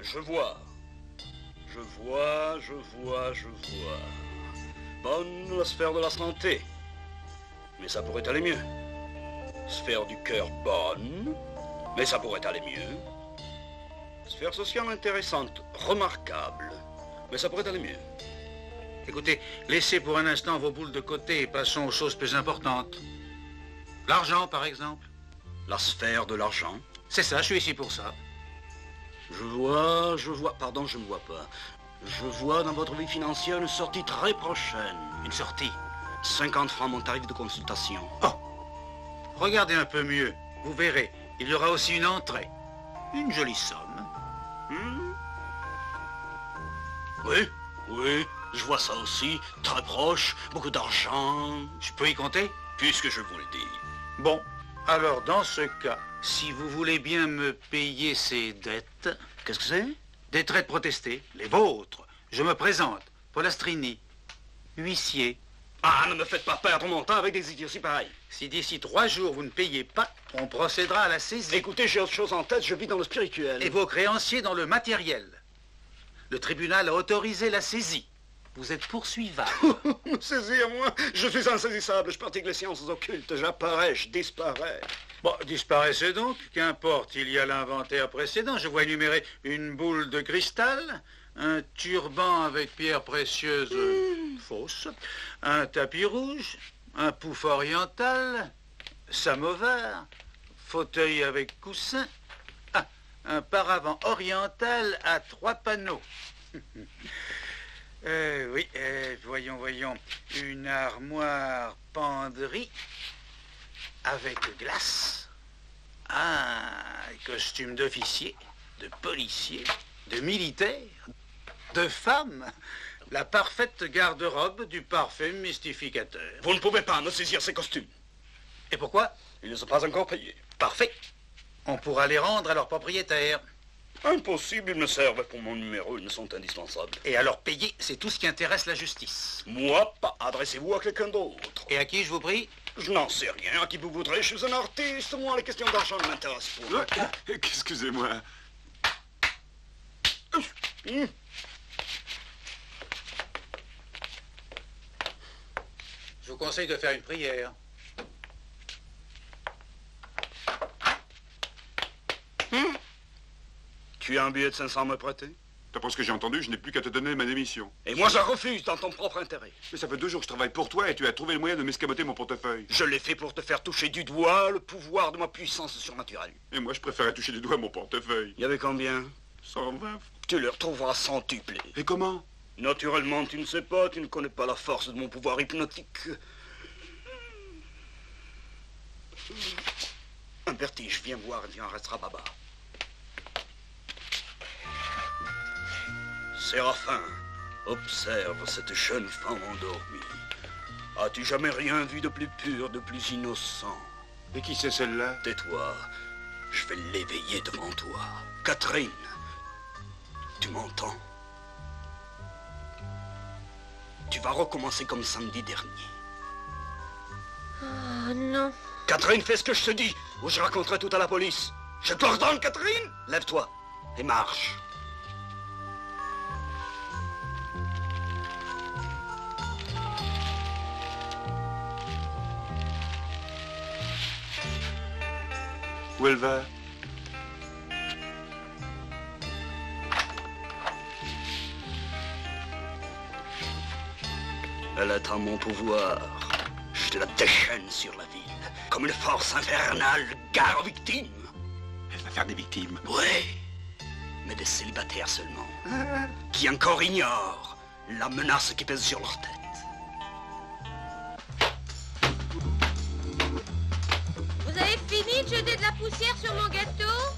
Je vois. Bonne la sphère de la santé. Mais ça pourrait aller mieux. Sphère du cœur bonne. Mais ça pourrait aller mieux. Sphère sociale intéressante, remarquable. Mais ça pourrait aller mieux. Écoutez, laissez pour un instant vos boules de côté et passons aux choses plus importantes. L'argent, par exemple. La sphère de l'argent. C'est ça, je suis ici pour ça. Je vois. Pardon, je ne vois pas. Je vois dans votre vie financière une sortie très prochaine. Une sortie? 50 francs mon tarif de consultation. Oh! Regardez un peu mieux. Vous verrez, il y aura aussi une entrée. Une jolie somme. Oui, je vois ça aussi. Très proche, beaucoup d'argent. Je peux y compter? Puisque je vous le dis. Bon, alors dans ce cas, si vous voulez bien me payer ces dettes... Qu'est-ce que c'est? Des traits de protester, les vôtres. Je me présente, Polastrini, huissier. Ah, ne me faites pas perdre mon temps avec des idioties pareils. Si d'ici 3 jours vous ne payez pas, on procédera à la saisie. Écoutez, j'ai autre chose en tête, je vis dans le spirituel. Et vos créanciers dans le matériel. Le tribunal a autorisé la saisie. Vous êtes poursuivable. Saisir, moi? Je suis insaisissable, je pratique les sciences occultes, j'apparais, je disparais. Bon, disparaissez donc, qu'importe, il y a l'inventaire précédent. Je vois énumérer une boule de cristal, un turban avec pierres précieuses fausses, un tapis rouge, un pouf oriental, samovar, fauteuil avec coussin, un paravent oriental à 3 panneaux. Oui, voyons, une armoire penderie avec glace, un costume d'officier, de policier, de militaire, de femme, la parfaite garde-robe du parfait mystificateur. Vous ne pouvez pas me saisir ces costumes. Et pourquoi? Ils ne sont pas encore payés. Parfait. On pourra les rendre à leur propriétaire. Impossible, ils me servent pour mon numéro, ils me sont indispensables. Et alors payer, c'est tout ce qui intéresse la justice. Moi, pas. Adressez-vous à quelqu'un d'autre. Et à qui, je vous prie? Je n'en sais rien, à qui vous voudrez, je suis un artiste, moi, les questions d'argent ne m'intéressent pas. Excusez-moi. Je vous conseille de faire une prière. Tu as un billet de 500 à me prêter? D'après ce que j'ai entendu, je n'ai plus qu'à te donner ma démission. Et moi, je refuse dans ton propre intérêt. Mais ça fait 2 jours que je travaille pour toi et tu as trouvé le moyen de m'escamoter mon portefeuille. Je l'ai fait pour te faire toucher du doigt le pouvoir de ma puissance surnaturelle. Et moi, je préférais toucher du doigt mon portefeuille. Il y avait combien? 120. Tu le retrouveras centuplé. Et comment? Naturellement, tu ne sais pas, tu ne connais pas la force de mon pouvoir hypnotique. Un vertige, viens voir et tu en resteras baba. Séraphin, observe cette jeune femme endormie. As-tu jamais rien vu de plus pur, de plus innocent? Et qui c'est celle-là? Tais-toi, je vais l'éveiller devant toi. Catherine, tu m'entends? Tu vas recommencer comme samedi dernier. Oh non. Catherine, fais ce que je te dis, ou je raconterai tout à la police. Je t'ordonne, Catherine! Lève-toi et marche. Où elle va? Elle est en mon pouvoir. Je te la déchaîne sur la ville, comme une force infernale, gare aux victimes. Elle va faire des victimes. Oui, mais des célibataires seulement, qui encore ignorent la menace qui pèse sur leur tête. Vous avez fini de jeter de la poussière sur mon gâteau?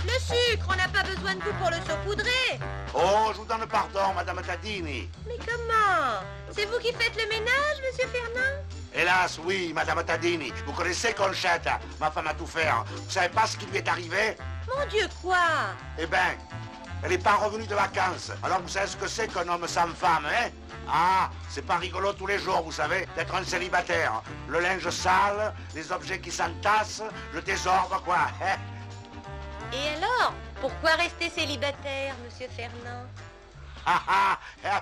Le sucre, on n'a pas besoin de vous pour le saupoudrer. Oh, je vous donne pardon, Madame Tadini. Mais comment? C'est vous qui faites le ménage, Monsieur Fernand? Hélas, oui, Madame Tadini. Vous connaissez Conchetta, ma femme à tout faire. Vous savez pas ce qui lui est arrivé? Mon Dieu, quoi? Eh ben, elle n'est pas revenue de vacances. Alors vous savez ce que c'est qu'un homme sans femme, hein? Ah, c'est pas rigolo tous les jours, vous savez, d'être un célibataire. Le linge sale, les objets qui s'entassent, le désordre, quoi. Hein? Et alors? Pourquoi rester célibataire, Monsieur Fernand?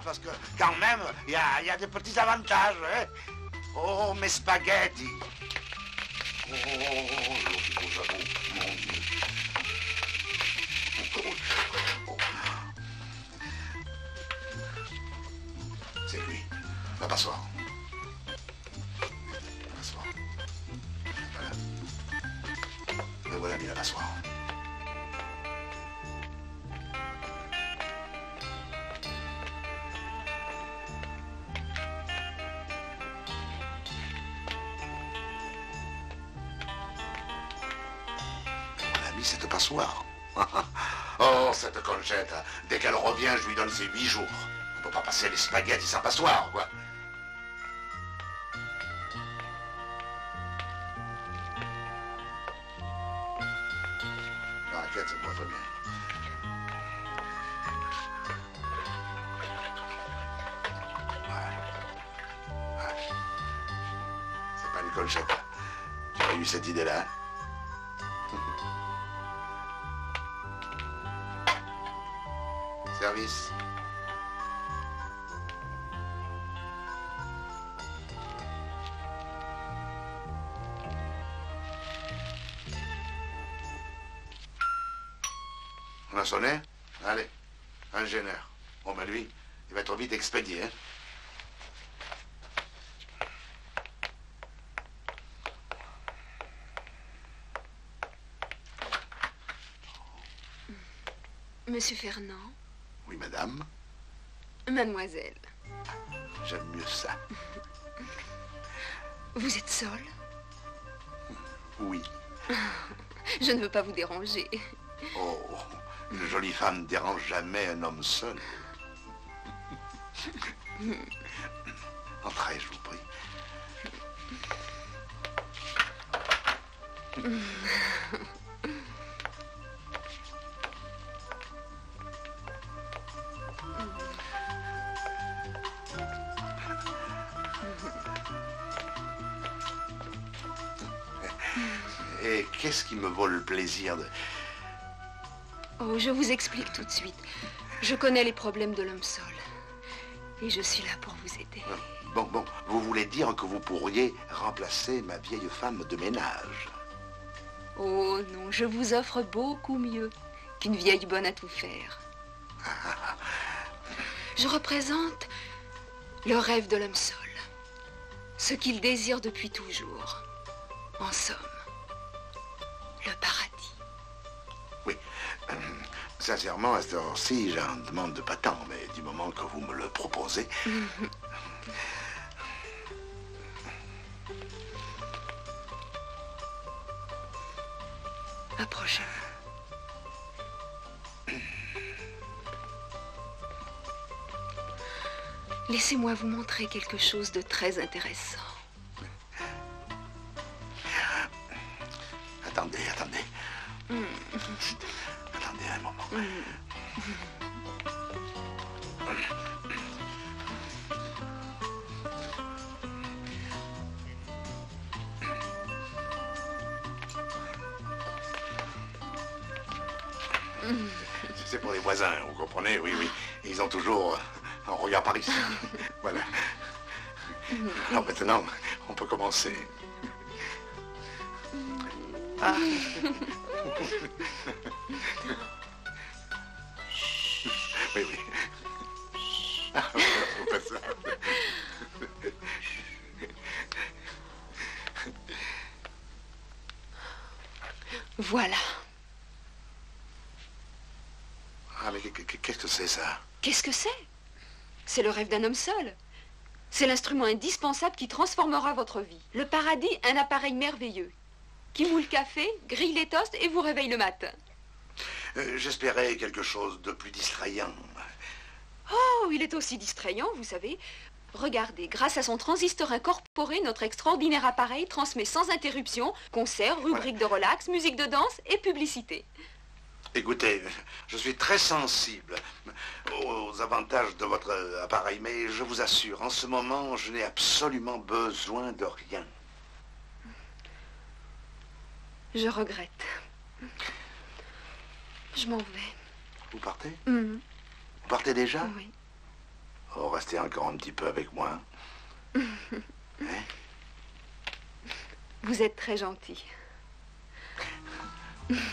Parce que quand même, il y a des petits avantages, hein? Oh, mes spaghettis. Oh, l'eau j'avoue, mon Dieu. C'est lui, la passoire. La passoire. Voilà. Me voilà mis la passoire. Cette passoire. Oh, cette Conchetta. Dès qu'elle revient, je lui donne ses 8 jours. On peut pas passer les spaghettis sans passoire, quoi. Non, inquiète, ça me va très bien. Ouais. C'est pas une Conchetta. Tu as eu cette idée-là? Service. On a sonné? Allez, ingénieur. Bon, ben lui, il va être vite expédié, hein? Monsieur Fernand. Oui, madame. Mademoiselle. J'aime mieux ça. Vous êtes seule? Oui. Je ne veux pas vous déranger. Oh, une jolie femme ne dérange jamais un homme seul. Entrez, je vous prie. Et qu'est-ce qui me vaut le plaisir de... Oh, je vous explique tout de suite. Je connais les problèmes de l'homme seul. Et je suis là pour vous aider. Bon, vous voulez dire que vous pourriez remplacer ma vieille femme de ménage? Oh non, je vous offre beaucoup mieux qu'une vieille bonne à tout faire. Je représente le rêve de l'homme seul. Ce qu'il désire depuis toujours. En somme, le paradis. Oui. Sincèrement, à cette heure-ci, j'en demande pas tant, mais du moment que vous me le proposez... Approchez-vous. Laissez-moi vous montrer quelque chose de très intéressant. Attendez. Chut. Attendez un moment. C'est pour les voisins, vous comprenez? Oui. Ils ont toujours un regard par ici. Voilà. Alors maintenant, on peut commencer. Ah. Oui, oui. Ah, on fait ça. Voilà. Ah, mais qu'est-ce que c'est, ça? Qu'est-ce que c'est? C'est le rêve d'un homme seul. C'est l'instrument indispensable qui transformera votre vie. Le paradis, un appareil merveilleux qui moule le café, grille les toasts et vous réveille le matin. J'espérais quelque chose de plus distrayant. Oh, il est aussi distrayant, vous savez. Regardez, grâce à son transistor incorporé, notre extraordinaire appareil transmet sans interruption concerts, rubriques de relax, musique de danse et publicité. Écoutez, je suis très sensible aux avantages de votre appareil, mais je vous assure, en ce moment, je n'ai absolument besoin de rien. Je regrette. Je m'en vais. Vous partez? Mmh. Vous partez déjà? Oui. Oh, restez encore un petit peu avec moi. Hein? Vous êtes très gentil.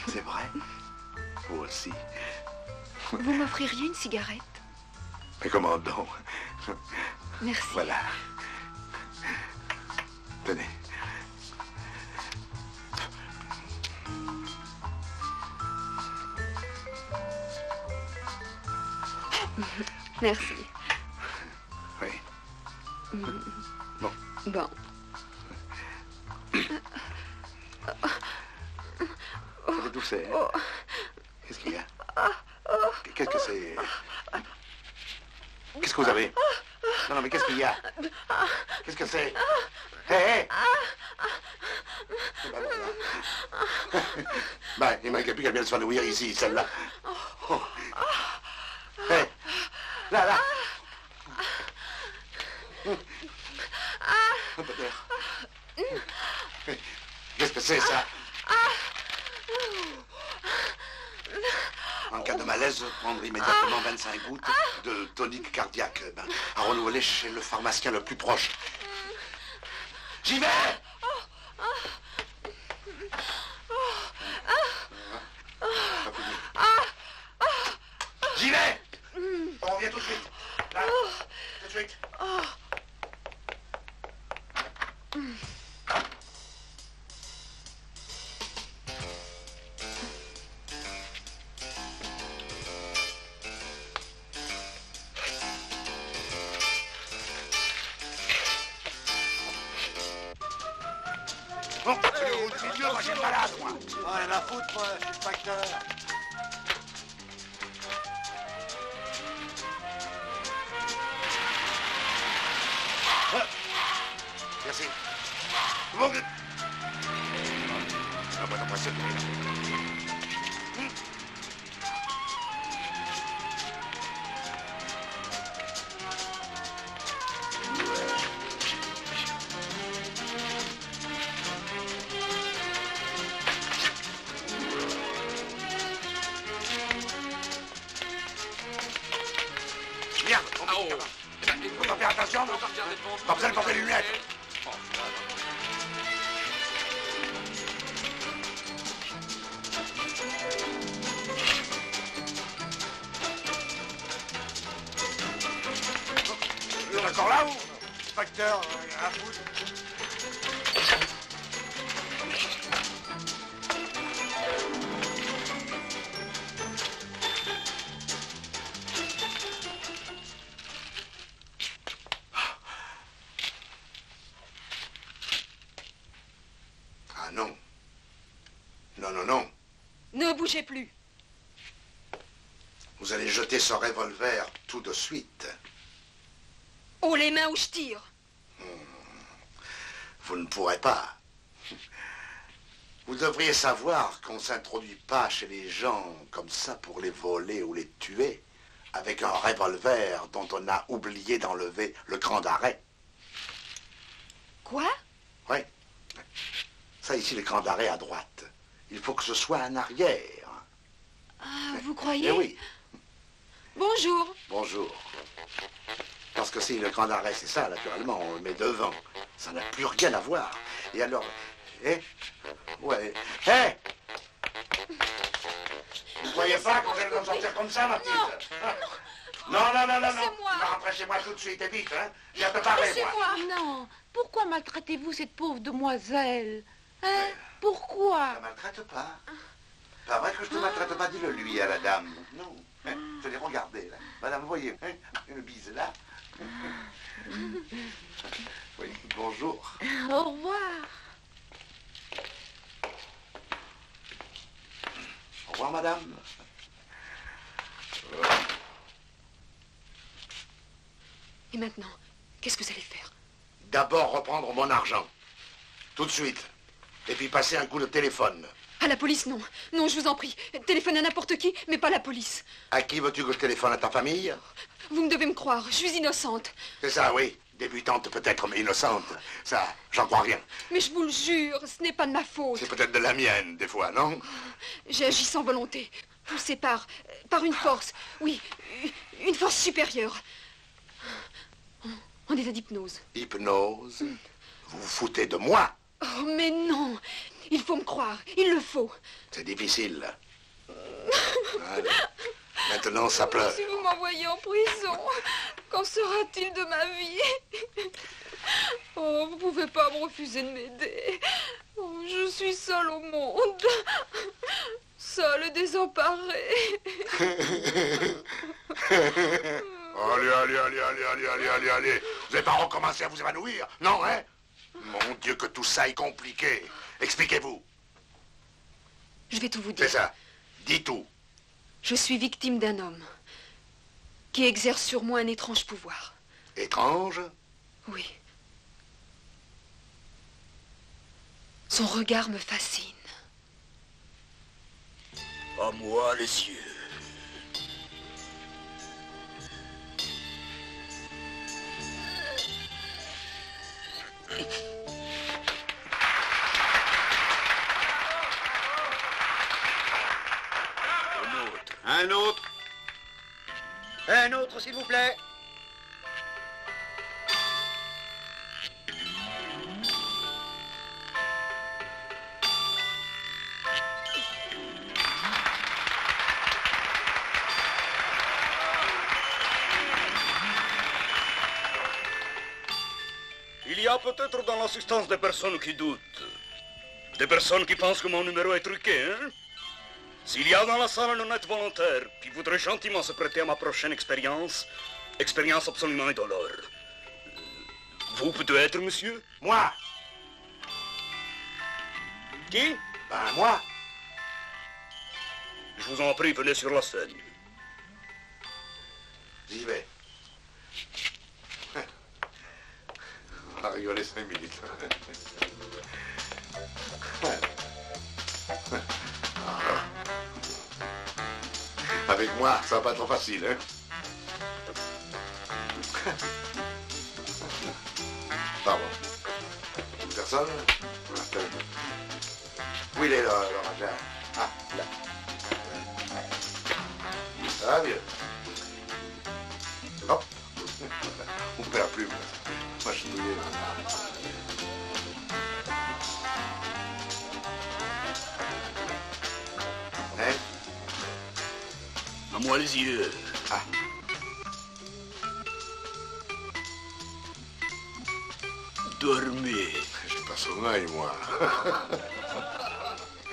C'est vrai? Vous aussi. Vous m'offririez une cigarette? Mais comment donc? Merci. Voilà. Tenez. Merci. Oui. Bon. Bon. C'est tout, c'est... Qu'est-ce qu'il y a? Qu'est-ce que c'est? Qu'est-ce que vous avez? Non, non, mais qu'est-ce qu'il y a? Qu'est-ce que c'est? Hé, hé! Ben, il manquait plus qu'elle vienne se faire nourrir ici, celle-là. Oh. Hé! Là, là! Un peu d'air. Qu'est-ce que c'est, ça? En cas de malaise, prendre immédiatement 25 gouttes de tonique cardiaque à renouveler chez le pharmacien le plus proche. J'y vais! J'y vais! On revient tout de suite. Là, tout de suite. Bon, c'est Dieu, moi j'ai le malade, moi. Oh, rien à foutre, moi, je suis facteur. Merci. Bon, ah, bah, non, moi, c'est merde, il faut pas faire attention, pas besoin de porter les lunettes. Vous êtes encore là, ou? Facteur, rien à foutre. Ah non. Non, non, non. Ne bougez plus. Vous allez jeter ce revolver tout de suite. Haut les mains ou je tire. Vous ne pourrez pas. Vous devriez savoir qu'on ne s'introduit pas chez les gens comme ça pour les voler ou les tuer avec un revolver dont on a oublié d'enlever le cran d'arrêt. Quoi? Oui. Ça ici, le cran d'arrêt à droite. Il faut que ce soit en arrière. Ah, vous croyez? Eh oui. Bonjour. Bonjour. Parce que si le cran d'arrêt, c'est ça, naturellement, on le met devant. Ça n'a plus rien à voir. Et alors, Eh? Ouais. Hé! Vous voyez pas qu'on vient de sortir comme ça, ma petite? Non, non, non, non, non. Laissez-moi. Tu vas rentrer chez moi tout de suite et vite, hein? Je viens te parler, moi. Non, pourquoi maltraitez-vous cette pauvre demoiselle? Hein? Pourquoi? Je te maltraite pas. Pas vrai que je te maltraite pas, dis-le lui à la dame. Non. Hein? Je l'ai regardé, là. Madame, vous voyez, hein? Une bise là. Oui, bonjour. Au revoir. Au revoir, madame. Et maintenant, qu'est-ce que vous allez faire? D'abord reprendre mon argent. Tout de suite. Et puis passer un coup de téléphone. À la police, non. Non, je vous en prie. Téléphone à n'importe qui, mais pas la police. À qui veux-tu que je téléphone? À ta famille? Vous me devez me croire, je suis innocente. C'est ça, oui. Débutante peut-être, mais innocente. Ça, j'en crois rien. Mais je vous le jure, ce n'est pas de ma faute. C'est peut-être de la mienne, des fois, non? J'ai agi sans volonté, poussé par une force. Oui, une force supérieure. En état d'hypnose. Hypnose? Vous vous foutez de moi? Oh, mais non. Il faut me croire, il le faut. C'est difficile. Allez. Maintenant, ça pleure. Si vous m'envoyez en prison, qu'en sera-t-il de ma vie? Oh, vous pouvez pas me refuser de m'aider. Oh, je suis seule au monde. Seule et désemparée. Allez, allez, allez, allez, allez, allez, allez, allez. Vous n'avez pas recommencé à vous évanouir? Non, hein? Mon Dieu, que tout ça est compliqué. Expliquez-vous. Je vais tout vous dire. C'est ça. Dis tout. Je suis victime d'un homme qui exerce sur moi un étrange pouvoir. Étrange? Oui. Son regard me fascine. À moi les yeux. Un autre. Un autre, s'il vous plaît. Il y a peut-être dans l'assistance des personnes qui doutent. Des personnes qui pensent que mon numéro est truqué, hein? S'il y a dans la salle un honnête volontaire qui voudrait gentiment se prêter à ma prochaine expérience absolument indolore. Vous peut-être, monsieur? Moi? Qui? Ben, moi? Je vous en prie, venez sur la scène. J'y vais. On va rigoler 5 minutes. Avec moi, ça va pas être trop facile, hein? Pardon. Personne? Où il est, le Raja? Ah, là. Ça va mieux. Hop. On perd la plume. Moi, je suis douillé. Hein? À moi les yeux. Ah. Dormez. J'ai pas sommeil, moi.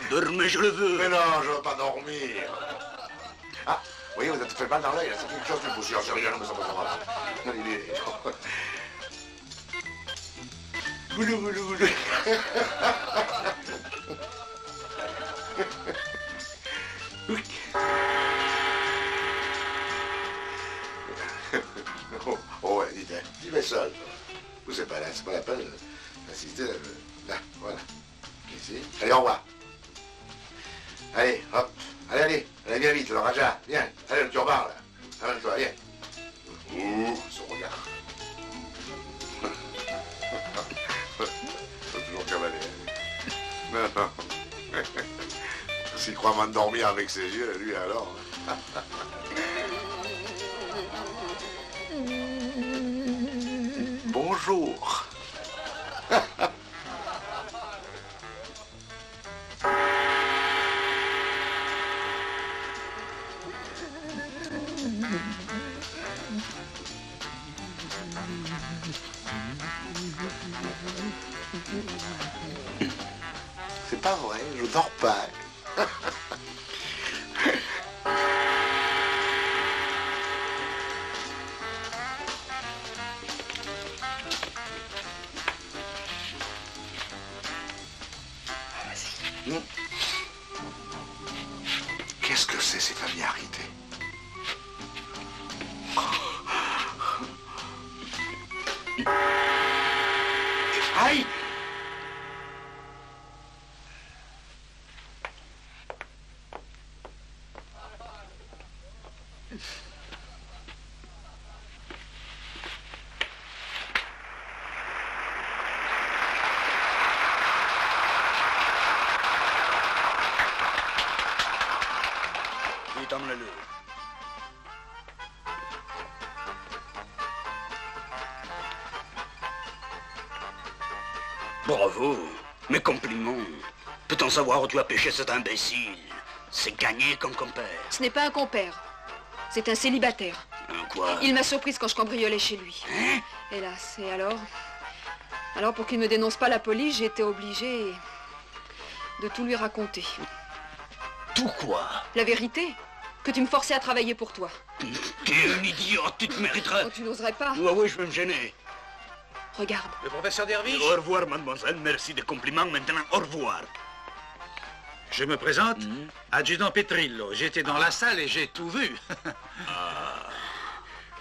Dormez, je le veux. Mais non, je veux pas dormir. Ah, vous voyez, vous êtes fait mal dans l'œil, là. C'est quelque chose qui vous suit en sérieux, mais ça me va. Goulou, goulou, goulou. Oh, ouais, dites, j'y vais seul. Vous, c'est pas là, c'est pas la peine d'assister. Là, voilà. Ici. Allez, au revoir. Allez, hop. Allez, allez. Allez, viens vite, le Raja. Viens. Allez, le turban, là. Amène-toi, viens. Ouh, son regard. Faut toujours cavaler. Non, non. S'il croit m'endormir avec ses yeux, lui, alors. Bonjour. pas vrai, je dors pas. Qu'est-ce que c'est cette familiarité? Aïe! Vite, emmenez-le. Bravo, mes compliments. Peut-on savoir où tu as pêché cet imbécile? C'est gagné comme compère. Ce n'est pas un compère. C'est un célibataire. Un quoi? Il m'a surprise quand je cambriolais chez lui. Hein? Hélas, et alors? Alors, pour qu'il ne me dénonce pas la police, j'ai été obligée de tout lui raconter. Tout quoi? La vérité, que tu me forçais à travailler pour toi. Tu es une idiote, tu te mériterais. Oh, tu n'oserais pas. Oui, je vais me gêner. Regarde. Le professeur Derviche? Au revoir, mademoiselle. Merci des compliments. Maintenant, au revoir. Je me présente, adjudant Petrillo. J'étais dans la salle et j'ai tout vu.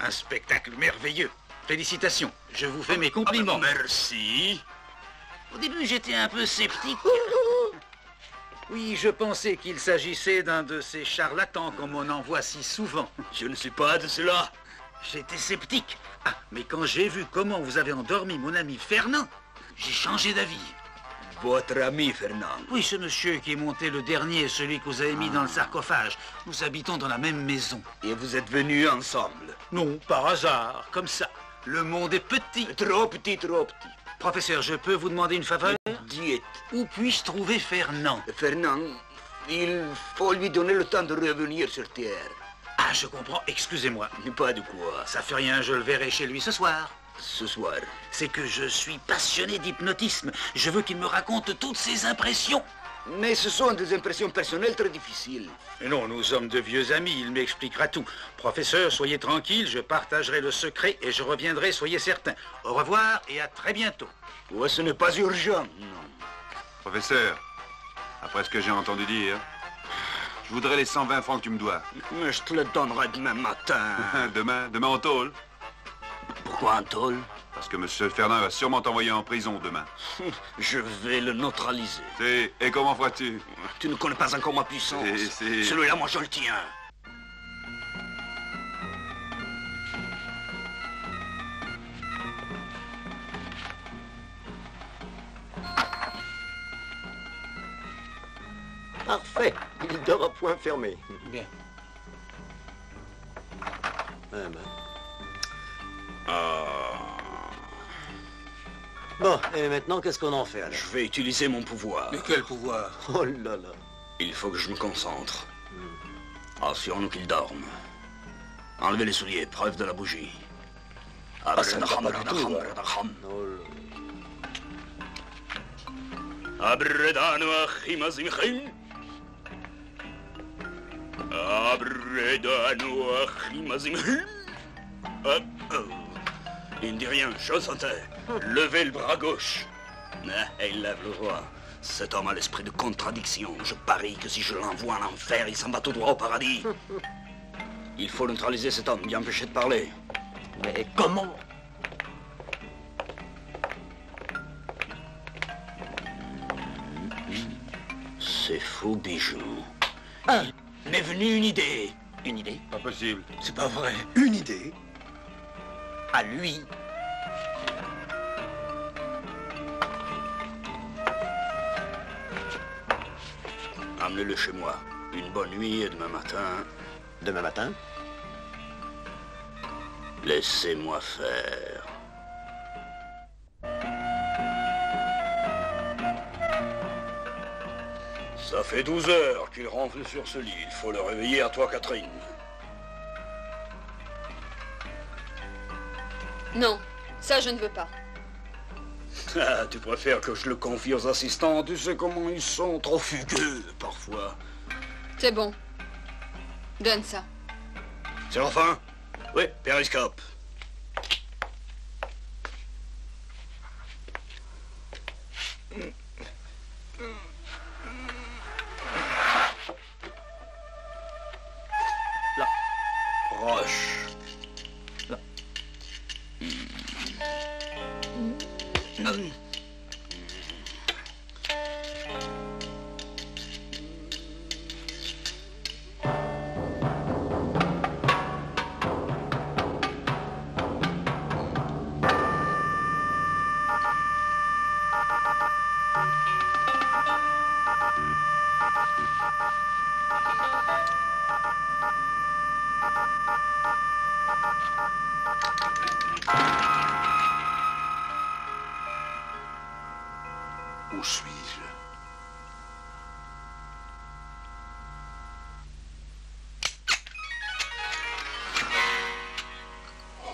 Un spectacle merveilleux. Félicitations. Je vous fais mes compliments. Merci. Au début, j'étais un peu sceptique. Oui, je pensais qu'il s'agissait d'un de ces charlatans comme on en voit si souvent. Je ne suis pas de cela. J'étais sceptique. Ah, mais quand j'ai vu comment vous avez endormi mon ami Fernand, j'ai changé d'avis. Votre ami Fernand? Oui, ce monsieur qui est monté le dernier, celui que vous avez mis dans le sarcophage. Nous habitons dans la même maison. Et vous êtes venus ensemble? Non, par hasard, comme ça. Le monde est petit. Trop petit, trop petit. Professeur, je peux vous demander une faveur? Diète. Où puis-je trouver Fernand? Fernand, il faut lui donner le temps de revenir sur Terre. Ah, je comprends. Excusez-moi. Pas de quoi. Ça fait rien, je le verrai chez lui ce soir. Ce soir? C'est que je suis passionné d'hypnotisme. Je veux qu'il me raconte toutes ses impressions. Mais ce sont des impressions personnelles très difficiles. Mais non, nous sommes de vieux amis, il m'expliquera tout. Professeur, soyez tranquille, je partagerai le secret et je reviendrai, soyez certain. Au revoir et à très bientôt. Ouais, ce n'est pas urgent, non. Professeur, après ce que j'ai entendu dire, je voudrais les 120 francs que tu me dois. Mais je te le donnerai demain matin. Demain en tôle. Pourquoi en tôle? Parce que M. Fernand va sûrement t'envoyer en prison demain. Je vais le neutraliser. Et comment feras-tu? Tu ne connais pas encore ma puissance. C'est... Celui-là, moi, je le tiens. Parfait. Il dort à point fermé. Bien. Ah ben. Bon, et maintenant, qu'est-ce qu'on en fait, alors? Je vais utiliser mon pouvoir. Mais quel pouvoir? Oh là là. Il faut que je me concentre. Assurons-nous qu'il dorme. Enlevez les souliers, preuve de la bougie. ça ne va pas du tout, ouais. Oh là. Abredano achimazimchim. Abredano achimazimchim. Il ne dit rien, chose en terre. Levez le bras gauche. Il lève le droit. Cet homme a l'esprit de contradiction. Je parie que si je l'envoie en enfer, il s'en va tout droit au paradis. Il faut neutraliser cet homme, bien empêcher de parler. Mais comment? C'est faux, bijou. Il m'est venu une idée. Une idée? Pas possible. C'est pas vrai. Une idée? À lui? Amenez-le chez moi. Une bonne nuit et demain matin... Demain matin? Laissez-moi faire. Ça fait 12 heures qu'il ronfle sur ce lit. Il faut le réveiller à toi, Catherine. Non, ça je ne veux pas. Ah, tu préfères que je le confie aux assistants? Tu sais comment ils sont, trop fugueux, parfois. C'est bon. Donne ça. C'est enfin? Oui, périscope. Là. Proche. Là. Où suis-je?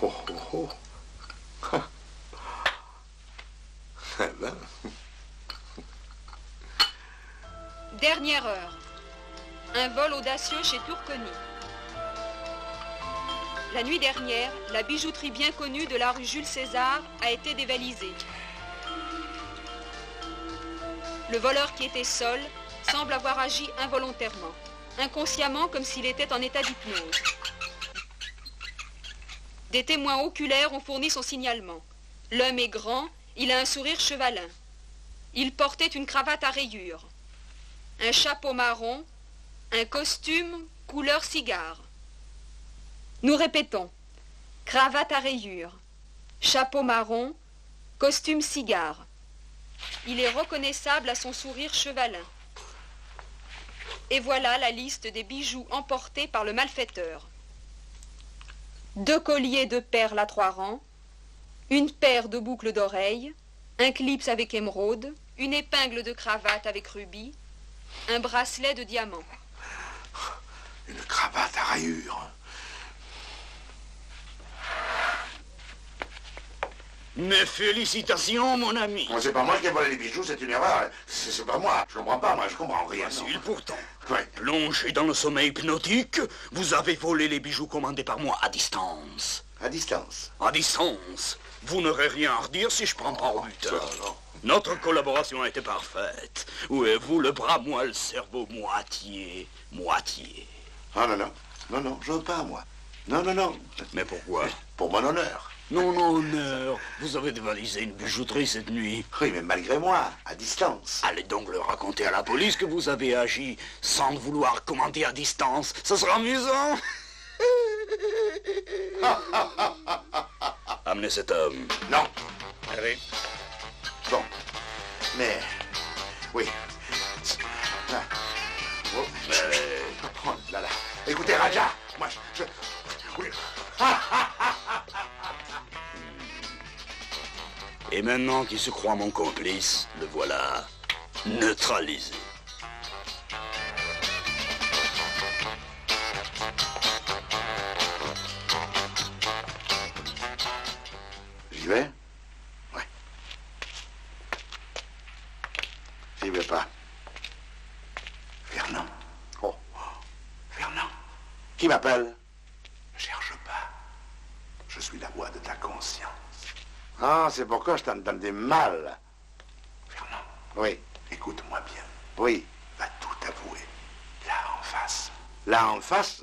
Oh, oh, oh. Eh ben. Dernière heure. Un vol audacieux chez Tourcoing. La nuit dernière, la bijouterie bien connue de la rue Jules César a été dévalisée. Le voleur qui était seul semble avoir agi involontairement, inconsciemment comme s'il était en état d'hypnose. Des témoins oculaires ont fourni son signalement. L'homme est grand, il a un sourire chevalin. Il portait une cravate à rayures, un chapeau marron, un costume couleur cigare. Nous répétons, cravate à rayures, chapeau marron, costume cigare. Il est reconnaissable à son sourire chevalin. Et voilà la liste des bijoux emportés par le malfaiteur. 2 colliers de perles à 3 rangs, une paire de boucles d'oreilles, un clips avec émeraude, une épingle de cravate avec rubis, un bracelet de diamants. Une cravate à rayures. Mes félicitations, mon ami. Moi, c'est pas moi qui ai volé les bijoux, c'est une erreur. C'est pas moi. Je comprends pas, moi, je comprends rien. Facile pourtant. Ouais. Plongé dans le sommeil hypnotique, vous avez volé les bijoux commandés par moi à distance. À distance. À distance. Vous n'aurez rien à redire si je prends pas au buteur. Ça, non. Notre collaboration a été parfaite. Où est-vous, le bras, moi, le cerveau, moitié. Ah non, non. Non, non, je veux pas, moi. Non, non, non. Mais pourquoi? Pour mon honneur. Non, non, honneur. Vous avez dévalisé une bijouterie cette nuit. Oui, mais malgré moi, à distance. Allez donc le raconter à la police que vous avez agi sans vouloir commander à distance. Ça sera amusant. Amenez cet homme. Non. Allez. Bon. Mais... Oui. Ah. Oh. Oh là là. Écoutez, Raja, moi, je... Oui. Et maintenant qu'il se croit mon complice, le voilà neutralisé. J'y vais? Ouais. J'y vais pas. Fernand. Oh. Fernand. Qui m'appelle? Ne cherche pas. Je suis la voix de ta conscience. Ah, c'est pourquoi je t'entendais mal. Fernand. Oui. Écoute-moi bien. Oui. Va tout avouer. Là en face. Là en face?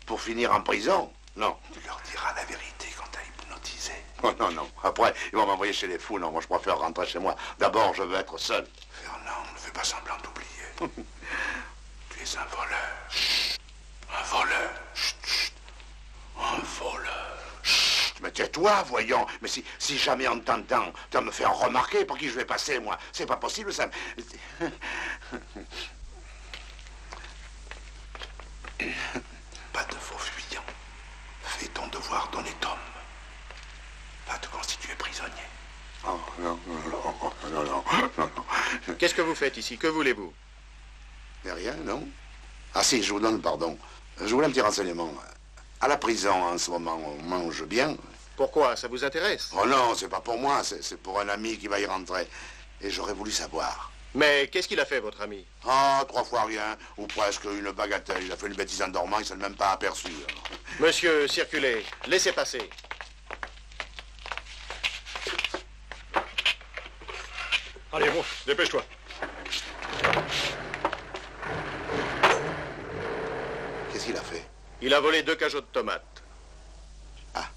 Pour finir en prison? Non. Tu leur diras la vérité quand t'as hypnotisé. Oh non, non. Après, ils vont m'envoyer chez les fous. Non, moi je préfère rentrer chez moi. D'abord, je veux être seul. Fernand, ne fais pas semblant d'oublier. Tu es un voleur. Chut. Un voleur. Chut, chut. Un voleur. Chut. Mais tais-toi, voyons. Mais si jamais on t'entend, tu vas me faire remarquer pour qui je vais passer, moi. C'est pas possible, ça. Pas de faux fuyants. Fais ton devoir d'honnête homme. Va te constituer prisonnier. Oh, non, non, non, non, non. Qu'est-ce que vous faites ici? Que voulez-vous? Mais rien, non? Ah si, je vous donne pardon. Je voulais un petit renseignement. À la prison, en ce moment, on mange bien. Pourquoi? Ça vous intéresse? Oh non, c'est pas pour moi, c'est pour un ami qui va y rentrer. Et j'aurais voulu savoir. Mais qu'est-ce qu'il a fait, votre ami? Ah, 3 fois rien, ou presque une bagatelle. Il a fait une bêtise en dormant, il s'en est même pas aperçu. Alors. Monsieur, circulez. Laissez passer. Allez, bon, dépêche-toi. Qu'est-ce qu'il a fait? Il a volé 2 cajots de tomates. Ah.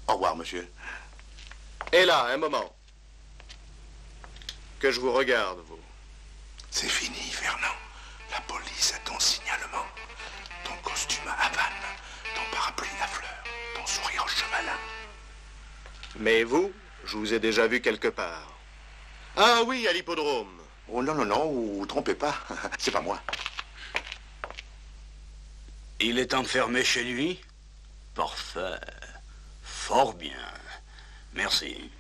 Au revoir, monsieur. Et là, un moment. Que je vous regarde, vous. C'est fini, Fernand. La police a ton signalement. Ton costume à Havane, ton parapluie à fleurs, ton sourire au chevalin. Mais vous, je vous ai déjà vu quelque part. Ah oui, à l'hippodrome. Oh non, non, non, vous trompez pas. C'est pas moi. Il est enfermé chez lui? Parfait. Fort bien. Merci.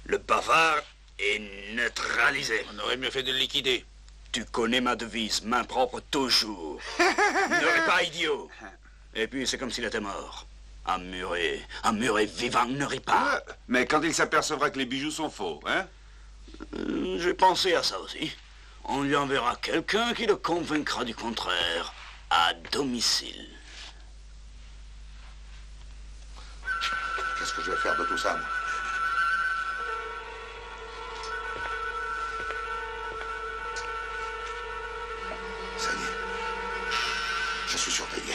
Le bavard est neutralisé. On aurait mieux fait de le liquider. Tu connais ma devise, main propre toujours. Ne ris pas, idiot. Et puis, c'est comme s'il était mort. Un muret vivant, ne rit pas. Mais quand il s'apercevra que les bijoux sont faux, hein? J'ai pensé à ça aussi. On lui enverra quelqu'un qui le convaincra du contraire, à domicile. Qu'est-ce que je vais faire de tout ça, moi? Ça y est. Je suis surveillé.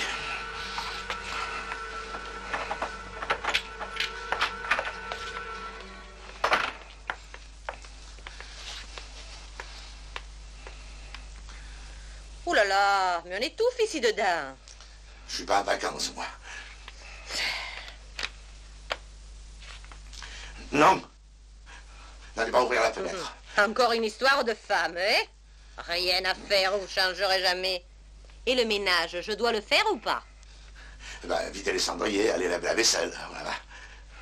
Ouh là là, mais on étouffe ici dedans. Je suis pas en vacances, moi. Non. N'allez pas ouvrir la fenêtre. Encore une histoire de femme, hein? Rien à faire, vous changerez jamais. Et le ménage, je dois le faire ou pas? Eh ben, videz les cendriers, allez laver la vaisselle, voilà.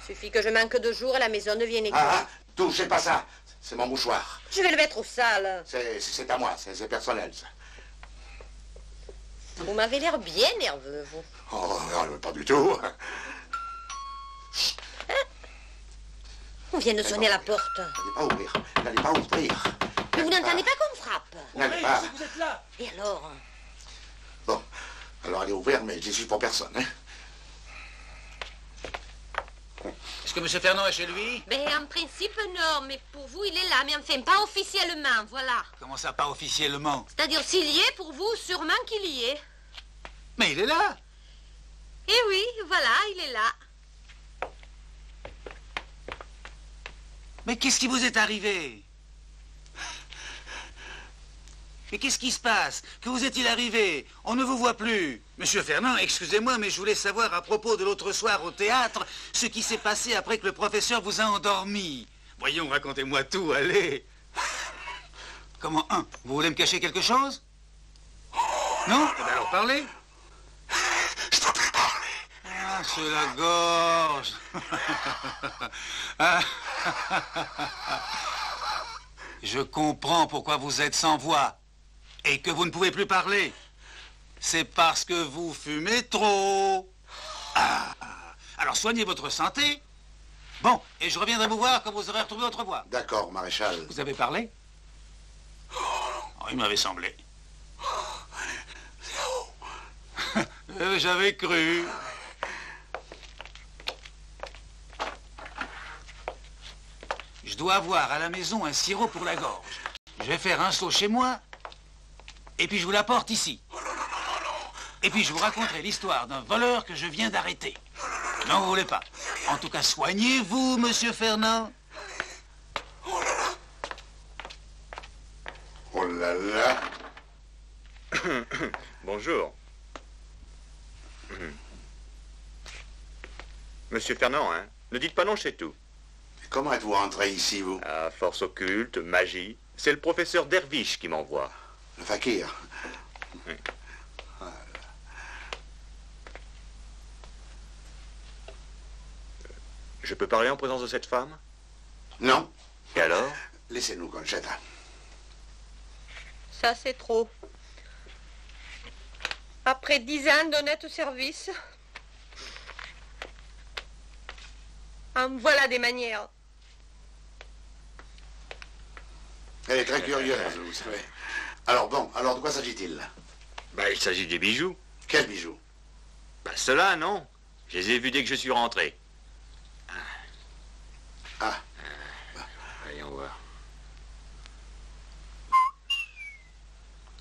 Suffit que je manque 2 jours et la maison devient néglige. Ah, touchez pas ça. C'est mon mouchoir. Je vais le mettre au sale. C'est à moi, c'est personnel, ça. Vous m'avez l'air bien nerveux, vous. Oh, non, pas du tout. On vient de sonner à la porte. N'allez pas ouvrir, n'allez pas ouvrir. Mais vous n'entendez pas qu'on me frappe? N'allez pas. Vous êtes là. Et alors? Bon, alors allez ouvrir, mais j'y suis pour personne, hein. Est-ce que M. Fernand est chez lui? Ben, en principe, non, mais pour vous, il est là, mais enfin, pas officiellement, voilà. Comment ça, pas officiellement? C'est-à-dire, s'il y est, pour vous, sûrement qu'il y est. Mais il est là. Eh oui, voilà, il est là. Mais qu'est-ce qui vous est arrivé? Mais qu'est-ce qui se passe? Que vous est-il arrivé? On ne vous voit plus. Monsieur Fernand, excusez-moi, mais je voulais savoir à propos de l'autre soir au théâtre, ce qui s'est passé après que le professeur vous a endormi. Voyons, racontez-moi tout, allez. Comment, vous voulez me cacher quelque chose? Non? Eh bien alors parlez. Je peux plus parler. Ah, c'est la gorge. Ah. Je comprends pourquoi vous êtes sans voix et que vous ne pouvez plus parler. C'est parce que vous fumez trop. Ah. Alors soignez votre santé. Bon, et je reviendrai vous voir quand vous aurez retrouvé votre voix. D'accord, maréchal. Vous avez parlé? Oh, il m'avait semblé. J'avais cru. Je dois avoir à la maison un sirop pour la gorge. Je vais faire un seau chez moi, et puis je vous l'apporte ici. Et puis je vous raconterai l'histoire d'un voleur que je viens d'arrêter. Non, vous voulez pas. En tout cas, soignez-vous, monsieur Fernand. Oh là là. Bonjour. Monsieur Fernand, hein? Ne dites pas non, c'est tout. Comment êtes-vous entré ici, vous? Ah, force occulte, magie. C'est le professeur Derviche qui m'envoie. Le fakir. Oui. Je peux parler en présence de cette femme? Non. Et alors? Laissez-nous, Conchetta. Ça, c'est trop. Après 10 ans d'honnête service, Ah, voilà des manières. Elle est très curieuse, vous savez. Alors bon, alors de quoi s'agit-il? Bah, il s'agit des bijoux. Quels bijoux? Bah, ceux-là, non. Je les ai vus dès que je suis rentré. Ah. Voyons voir.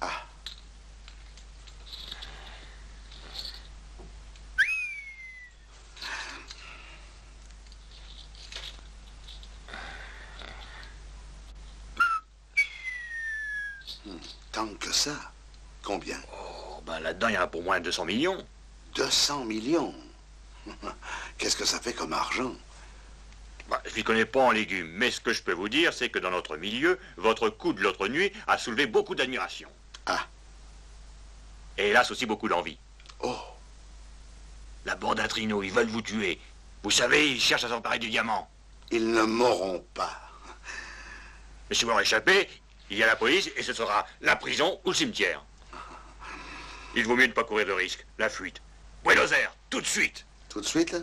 Ah. Tant que ça? Combien? Oh, bah là-dedans, il y en a pour moins de 200 millions. 200 millions? Qu'est-ce que ça fait comme argent? Bah, je ne connais pas en légumes, mais ce que je peux vous dire, c'est que dans notre milieu, votre coup de l'autre nuit a soulevé beaucoup d'admiration. Ah. Et hélas aussi beaucoup d'envie. Oh. La bande à Trino, ils veulent vous tuer. Vous savez, ils cherchent à s'emparer du diamant. Ils ne m'auront pas. Mais si vous leur échappez, il y a la police et ce sera la prison ou le cimetière. Il vaut mieux ne pas courir de risque. La fuite. Buenos Aires, tout de suite. Tout de suite, là?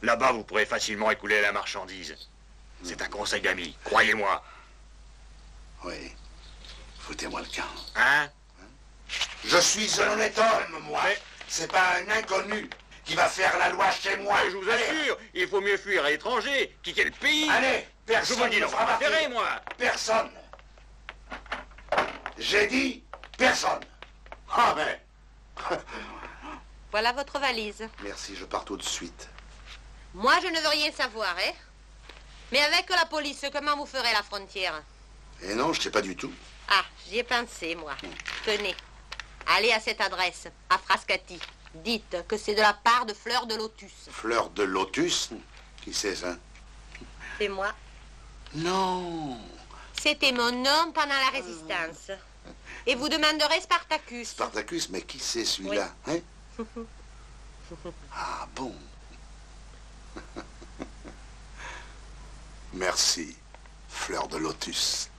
Là-bas, vous pourrez facilement écouler la marchandise. C'est un conseil d'ami, croyez-moi. Oui. Foutez-moi le camp. Hein? Je suis un honnête homme, moi. Mais... c'est pas un inconnu qui va faire la loi chez moi. Mais je vous assure, il faut mieux fuir à l'étranger, quitter le pays. Allez, personne je vous dis ne non, fera ma préférez, fille. moi. Personne. J'ai dit personne. Ah ben. Voilà votre valise. Merci, je pars tout de suite. Moi, je ne veux rien savoir, hein. Mais avec la police, comment vous ferez la frontière? Eh non, je sais pas du tout. Ah, j'y ai pensé, moi. Tenez, allez à cette adresse, à Frascati. Dites que c'est de la part de Fleur de Lotus. Fleur de Lotus? Qui c'est ça? C'est moi. Non. C'était mon nom pendant la Résistance. Et vous demanderez Spartacus. Spartacus, mais qui c'est celui-là, hein? Ah bon. Merci, Fleur de Lotus.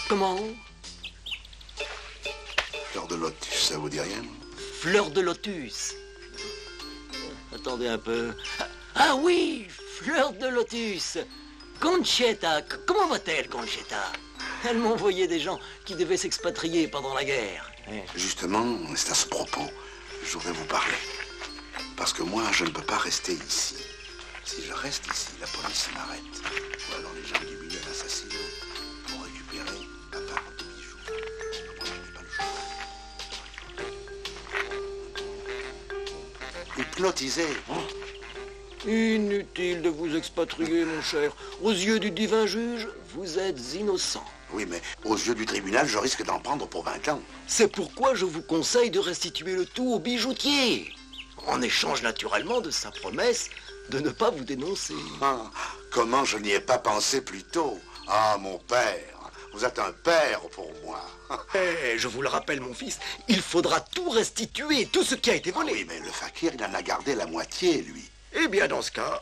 Comment? Fleur de Lotus, ça vous dit rien? Fleur de Lotus. Attendez un peu. Ah oui, Fleur de Lotus. Conchetta, comment va-t-elle, Conchetta? Elle m'envoyait des gens qui devaient s'expatrier pendant la guerre. Justement, c'est à ce propos que je voudrais vous parler. Parce que moi, je ne peux pas rester ici. Si je reste ici, la police m'arrête. Ou alors les gens du milieu l'assassinent pour récupérer la part de bijoux. Moi, je n'ai pas le choix. Hypnotisé. Inutile de vous expatrier, mon cher. Aux yeux du divin juge, vous êtes innocent. Oui, mais aux yeux du tribunal, je risque d'en prendre pour 20 ans. C'est pourquoi je vous conseille de restituer le tout au bijoutier. En échange, naturellement, de sa promesse de ne pas vous dénoncer. Ah, comment je n'y ai pas pensé plus tôt. Ah, mon père, vous êtes un père pour moi. Eh, je vous le rappelle, mon fils, il faudra tout restituer, tout ce qui a été volé. Ah oui, mais le fakir, il en a gardé la moitié, lui. Eh bien, dans ce cas,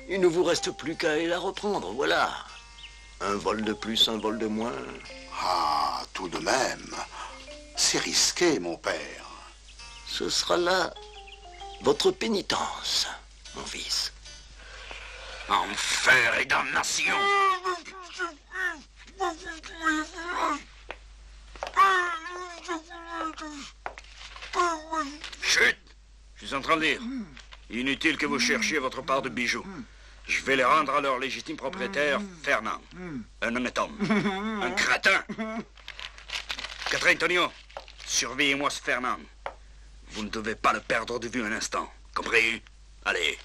il ne vous reste plus qu'à aller la reprendre, voilà. Un vol de plus, un vol de moins. Ah, tout de même, c'est risqué, mon père. Ce sera là votre pénitence, mon fils. Enfer et damnation! Chut! Je suis en train de lire. Inutile que vous cherchiez votre part de bijoux. Je vais les rendre à leur légitime propriétaire, Fernand. Un honnête homme. Un crétin. Catherine Tonio, surveillez-moi ce Fernand. Vous ne devez pas le perdre de vue un instant. Compris? Allez.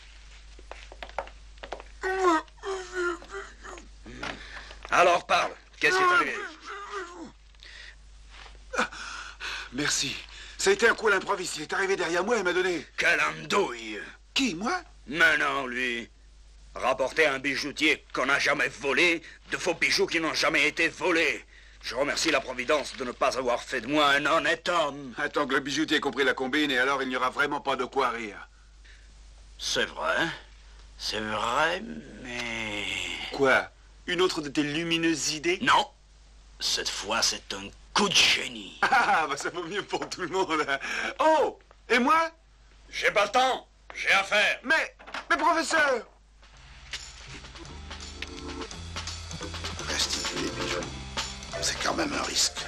Alors parle. Qu'est-ce qui est arrivé? Merci. Ça a été un coup à l'improviste. Il est arrivé derrière moi et m'a donné... Quelle andouille! Qui, moi? Mais non, lui. rapporter à un bijoutier qu'on n'a jamais volé de faux bijoux qui n'ont jamais été volés. Je remercie la Providence de ne pas avoir fait de moi un honnête homme. Attends que le bijoutier ait compris la combine et alors il n'y aura vraiment pas de quoi rire. C'est vrai, mais... Quoi? Une autre de tes lumineuses idées? Non, cette fois c'est un coup de génie. Ah, bah ça vaut mieux pour tout le monde. Oh, et moi? J'ai pas le temps, j'ai affaire. Mais professeur! Restituer les bijoux, c'est quand même un risque.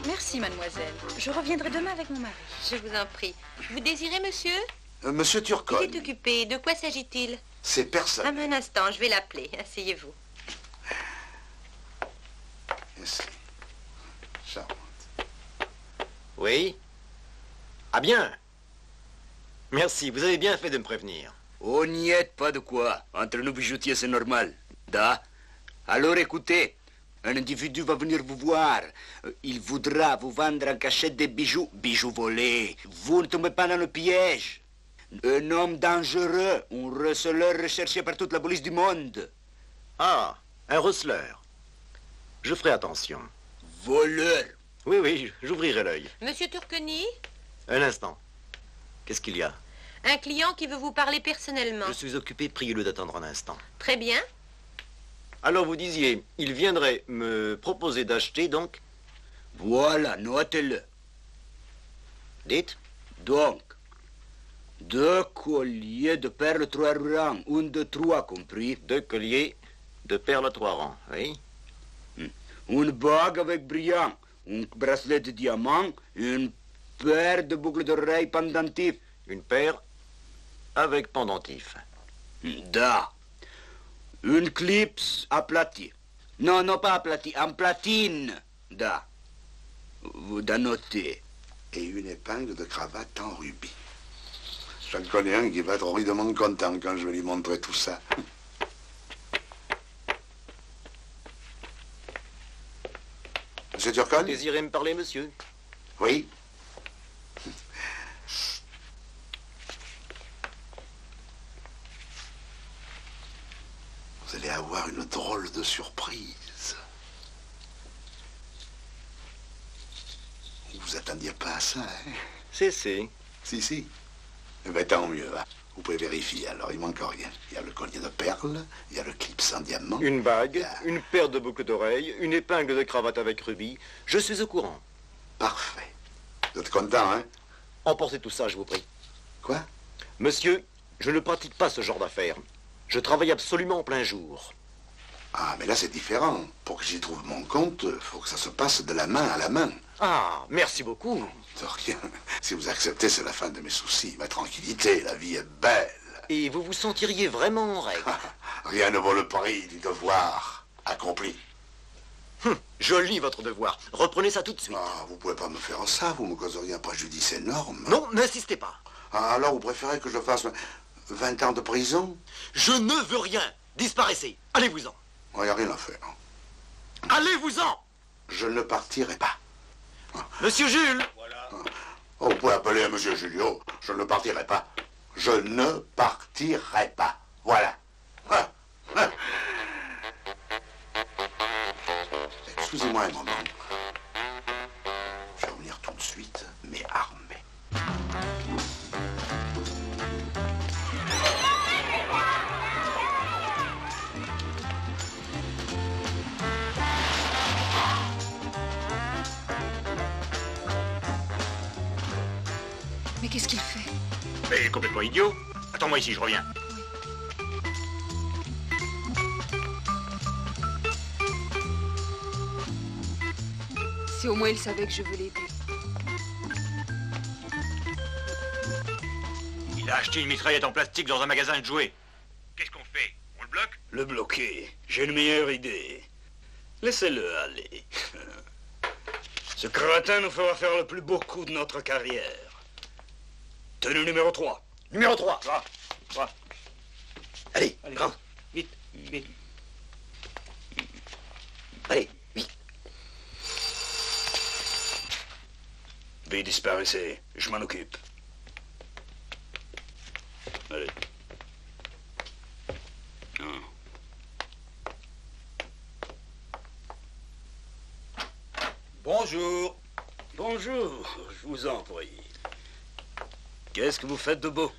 Merci, mademoiselle. Je reviendrai demain avec mon mari. Je vous en prie. Vous désirez, monsieur? Monsieur Turcotte. Il est occupé. De quoi s'agit-il? C'est personne. Ah, un instant, je vais l'appeler. Asseyez-vous. Merci. Charmante. Oui? Ah bien. Merci, vous avez bien fait de me prévenir. Oh, n'y est pas de quoi. Entre nous bijoutiers, c'est normal. Da. Alors écoutez, un individu va venir vous voir. Il voudra vous vendre en cachette des bijoux. Bijoux volés. Vous ne tombez pas dans le piège. Un homme dangereux, un receleur recherché par toute la police du monde. Ah, un receleur. Je ferai attention. Voleur. Oui, j'ouvrirai l'œil. Monsieur Turqueny? Un instant. Qu'est-ce qu'il y a? Un client qui veut vous parler personnellement. Je suis occupé, priez-le d'attendre un instant. Très bien. Alors vous disiez, il viendrait me proposer d'acheter, donc? Voilà, notez-le. Dites. Donc, 2 colliers de perles 3 rangs, un de 3 compris. 2 colliers de perles à 3 rangs, oui. Une bague avec brillant, un bracelet de diamant, une paire de boucles d'oreilles pendentifs. Une paire avec pendentif. Da. Une clips aplatie. Non, pas aplatie, en platine. Da. Vous notez. Et une épingle de cravate en rubis. J'en connais un qui va être horriblement content quand je vais lui montrer tout ça. Monsieur Turcotte? Vous désirez me parler, monsieur? Oui. Vous allez avoir une drôle de surprise. Vous attendiez pas à ça, hein? Si. Si. Eh bien, tant mieux. Hein. Vous pouvez vérifier, alors, il manque rien. Il y a le collier de perles, il y a le clip sans diamant. Une bague, une paire de boucles d'oreilles, une épingle de cravate avec rubis. Je suis au courant. Parfait. Vous êtes content, hein? Emportez tout ça, je vous prie. Quoi? Monsieur, je ne pratique pas ce genre d'affaires. Je travaille absolument en plein jour. Ah, mais là, c'est différent. Pour que j'y trouve mon compte, il faut que ça se passe de la main à la main. Ah, merci beaucoup. De rien. Si vous acceptez, c'est la fin de mes soucis. Ma tranquillité, la vie est belle. Et vous vous sentiriez vraiment en règle? Rien ne vaut le prix du devoir accompli. Joli, votre devoir. Reprenez ça tout de suite. Ah, vous pouvez pas me faire ça. Vous me causeriez un préjudice énorme. Non, n'insistez pas. Ah, alors, vous préférez que je fasse 20 ans de prison? Je ne veux rien. Disparaissez. Allez-vous-en. Il n'y a rien à faire. Allez-vous-en. Je ne partirai pas. Monsieur Jules. Voilà. Oh, vous pouvez appeler à Monsieur Julio. Je ne partirai pas. Je ne partirai pas. Voilà. Excusez-moi un moment. Je vais revenir tout de suite, mais armé. Mais qu'est-ce qu'il fait? Mais il est complètement idiot. Attends-moi ici, je reviens. Si au moins il savait que je veux l'aider. Il a acheté une mitraillette en plastique dans un magasin de jouets. Qu'est-ce qu'on fait? On le bloque? Le bloquer. J'ai une meilleure idée. Laissez-le aller. Ce crétin nous fera faire le plus beau coup de notre carrière. Tenue numéro 3. Numéro 3. Allez, grand. Vite. Allez, vite. Vite, disparaissez. Je m'en occupe. Allez. Bonjour. Bonjour, je vous en prie. Qu'est-ce que vous faites de beau?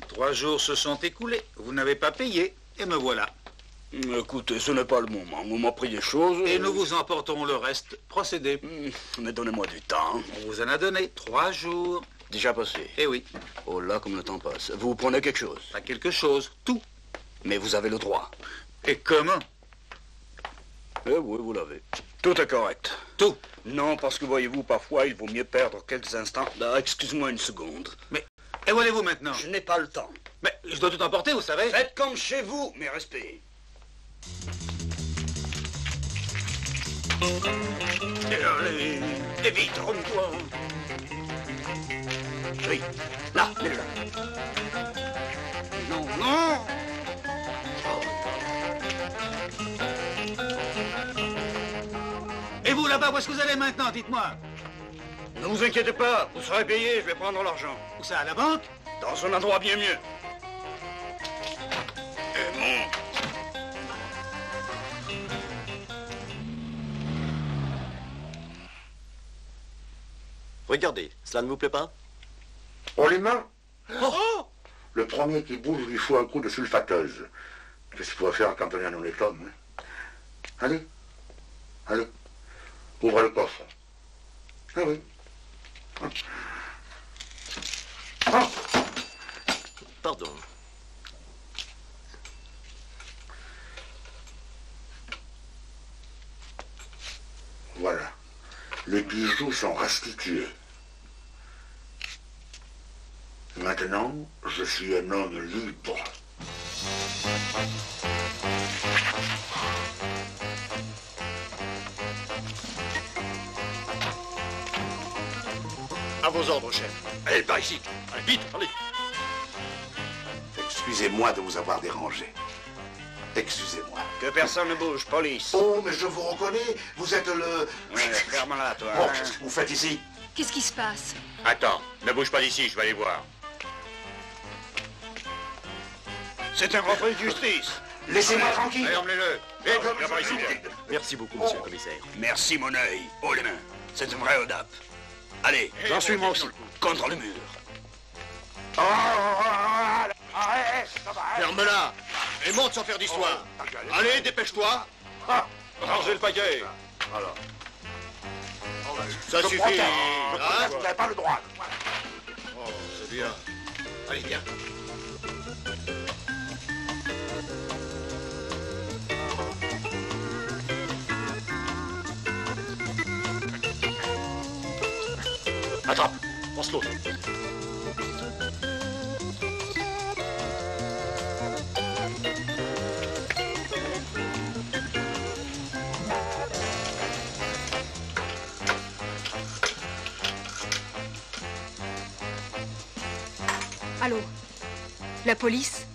3 jours se sont écoulés. Vous n'avez pas payé, et me voilà. Écoutez, ce n'est pas le moment. On m'a pris des choses... Et nous vous emporterons le reste. Procédez. Mais donnez-moi du temps. On vous en a donné 3 jours. Déjà passé? Eh oui. Oh là, comme le temps passe. Vous prenez quelque chose? Pas quelque chose, tout. Mais vous avez le droit. Et comment? Eh oui, vous l'avez. Tout est correct. Tout? Non, parce que voyez-vous, parfois, il vaut mieux perdre quelques instants. Ah, excuse-moi une seconde. Mais, et où allez-vous maintenant? Je n'ai pas le temps. Mais, je dois tout emporter, vous savez. Faites comme chez vous, mes respects. Allez, et vite, rends-toi. Oui, là, mets-le là. Non, non. Et vous, là-bas, où est-ce que vous allez maintenant, dites-moi? Ne vous inquiétez pas, vous serez payé, je vais prendre l'argent. Où ça, à la banque? Dans un endroit bien mieux. Et mon... Regardez, cela ne vous plaît pas? Oh, les mains! Oh! Le premier qui bouge lui faut un coup de sulfateuse. Qu'est-ce qu'il faut faire quand on est un honnête homme, hein? Allez, allez, ouvre le coffre. Ah oui. Ah. Pardon. Voilà. Les bijoux sont restitués. Maintenant, je suis un homme libre. À vos ordres, chef. Allez, par ici. Allez, vite, allez. Excusez-moi de vous avoir dérangé. Excusez-moi. Que personne ne bouge, police. Oh, mais je vous reconnais. Vous êtes le... Ouais, ferme-la, toi. Bon, qu'est-ce que vous faites ici? Qu'est-ce qui se passe? Attends, ne bouge pas d'ici, je vais aller voir. C'est un refus de justice. Laissez-moi tranquille. Allez, emmenez-le. Vite, viens par ici. Merci beaucoup, monsieur le commissaire. Merci, mon œil. Oh, les mains. C'est un vrai ODAP. Allez, j'en suis moi aussi. Contre le mur. Ferme-la. Et monte sans faire d'histoire. Allez, dépêche-toi. Rangez le paquet. Alors. Ça suffit. Hein? Vous n'avez pas le droit. Oh, c'est bien. Allez, viens. Attrape. Pense l'autre. Allô? La police?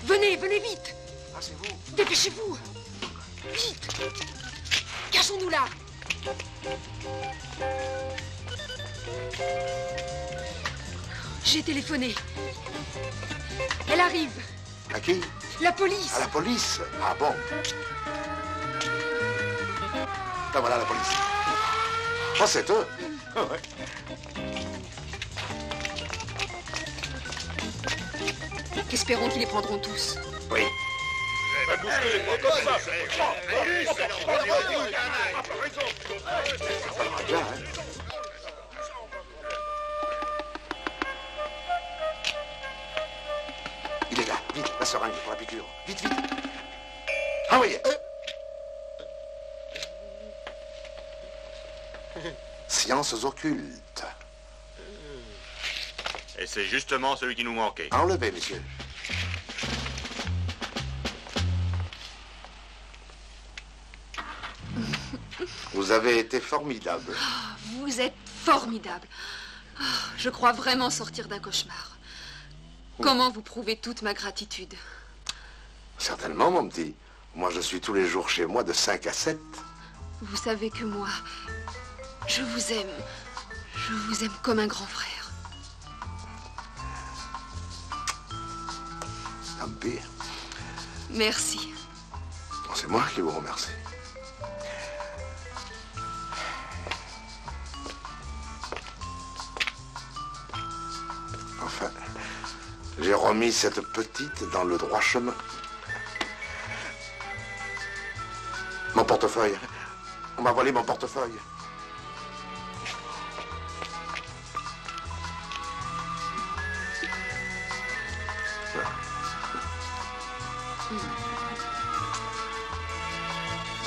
Venez, venez vite! Ah, c'est vous? Dépêchez-vous! Vite! Cachons-nous là! J'ai téléphoné. Elle arrive. À qui? La police. À la police? Ah bon? Ben voilà la police. Oh, c'est eux. Oh, ouais. Espérons qu'ils les prendront tous. Oui. Bien, hein? Il est là. Vite, la seringue pour la piqûre. Vite, vite. Ah oui. Sciences occultes. Et c'est justement celui qui nous manquait. Enlevez, messieurs. Vous avez été formidable. Ah, Vous êtes formidable. Oh, je crois vraiment sortir d'un cauchemar. Comment vous prouvez toute ma gratitude? Certainement, mon petit. Moi, je suis tous les jours chez moi de 5 à 7. Vous savez que moi, je vous aime. Je vous aime comme un grand frère. Empire. Merci. C'est moi qui vous remercie. Enfin, j'ai remis cette petite dans le droit chemin. Mon portefeuille. On m'a volé mon portefeuille.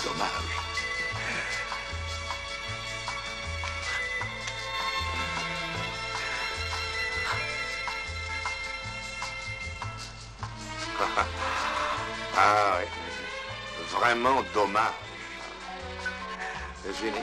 Dommage. Ah oui. Vraiment dommage. C'est fini.